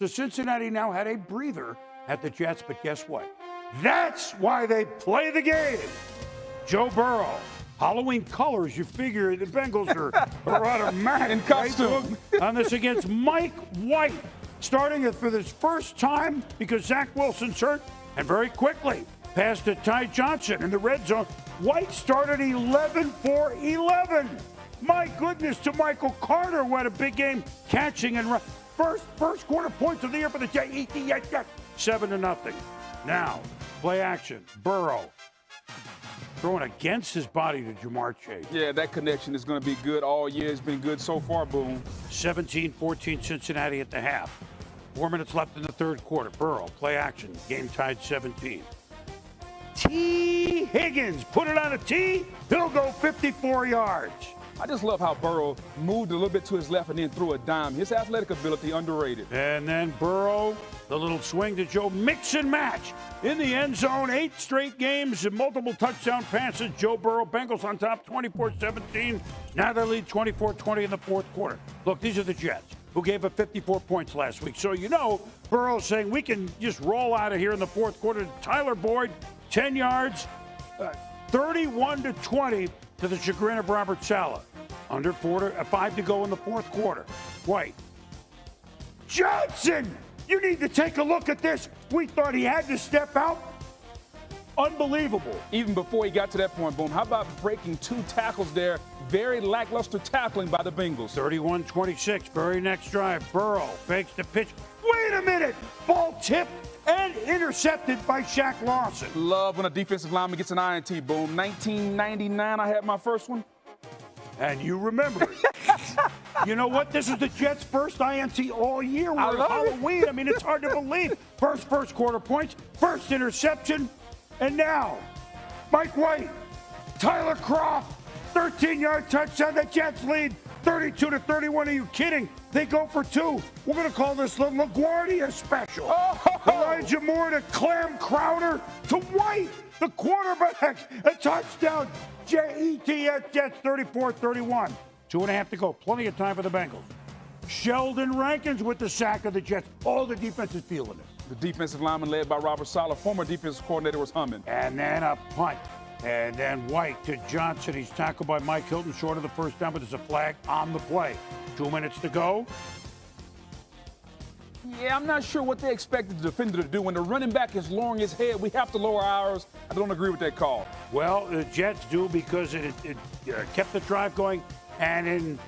So Cincinnati now had a breather at the Jets, but guess what? That's why they play the game. Joe Burrow. Halloween colors, you figure the Bengals are automatic. In costume. Right? On this against Mike White. Starting it for this first time because Zach Wilson's hurt, and very quickly passed to Ty Johnson in the red zone. White started 11 for 11. My goodness, to Michael Carter, who had a big game catching and first quarter points of the year for the Jets. 7-0. Now, play action. Burrow throwing against his body to Jamar Chase. Yeah, that connection is going to be good all year. It's been good so far, Boom. 17-14 Cincinnati at the half. 4 minutes left in the third quarter. Burrow, play action. Game tied 17. T. Higgins, put it on a tee. He'll go 54 yards. I just love how Burrow moved a little bit to his left and then threw a dime. His athletic ability underrated. And then Burrow, the little swing to Joe, mix and match in the end zone. 8 straight games and multiple touchdown passes. Joe Burrow, Bengals on top 24-17. Now they lead 24-20 in the fourth quarter. Look, these are the Jets, who gave up 54 points last week. So you know Burrow's saying we can just roll out of here in the fourth quarter. Tyler Boyd, 10 yards, 31-20 to the chagrin of Robert Saleh. Under 5 to go in the fourth quarter. White. Johnson! You need to take a look at this. We thought he had to step out. Unbelievable. Even before he got to that point, Boom, how about breaking 2 tackles there? Very lackluster tackling by the Bengals. 31-26, very next drive. Burrow fakes the pitch. Wait a minute! Ball tipped and intercepted by Shaq Lawson. Love when a defensive lineman gets an INT, Boom. 1999, I had my first one. And you remember it. You know what? This is the Jets' first INT all year. We're at Halloween. I mean, it's hard to believe. First quarter points, first interception, and now Mike White, Tyler Kroft, 13-yard touchdown. The Jets lead 32-31. Are you kidding? They go for 2. We're going to call this the LaGuardia special. Elijah Moore to Clem Crowder to White, the quarterback. A touchdown. Jets 34-31. 2.5 to go. Plenty of time for the Bengals. Sheldon Rankins with the sack of the Jets. All the defense is feeling it. The defensive lineman led by Robert Saleh, former defensive coordinator, was humming. And then a punt. And then White to Johnson. He's tackled by Mike Hilton short of the first down, but there's a flag on the play. 2 minutes to go. Yeah, I'm not sure what they expected the defender to do. When the running back is lowering his head, we have to lower ours. I don't agree with that call. Well, the Jets do because it kept the drive going. And in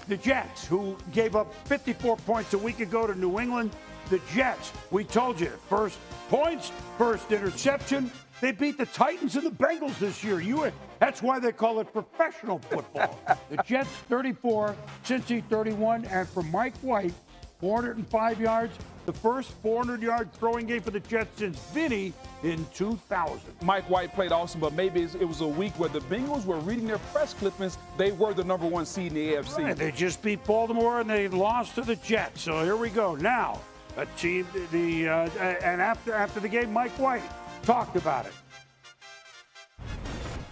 the Jets, who gave up 54 points a week ago to New England, the Jets, we told you, first points, first interception. They beat the Titans and the Bengals this year. That's why they call it professional football. The Jets 34, Cincy 31, and for Mike White, 405 yards, the first 400-yard throwing game for the Jets since Vinny in 2000. Mike White played awesome, but maybe it was a week where the Bengals were reading their press clippings. They were the number 1 seed in the AFC. Right, they just beat Baltimore and they lost to the Jets. So here we go. Now, a team, and after the game, Mike White talked about it.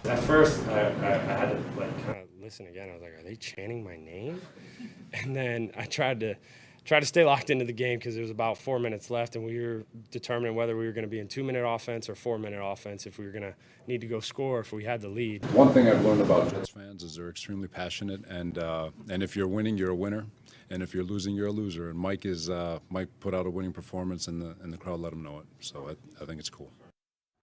At first, I had to kind of listen again. I was like, "Are they chanting my name?" And then I tried to stay locked into the game because there was about 4 minutes left, and we were determining whether we were going to be in 2-minute offense or 4-minute offense, if we were going to need to go score, if we had the lead. One thing I've learned about Jets fans is they're extremely passionate, and if you're winning, you're a winner, and if you're losing, you're a loser. And Mike put out a winning performance, and the crowd let him know it. So I think it's cool.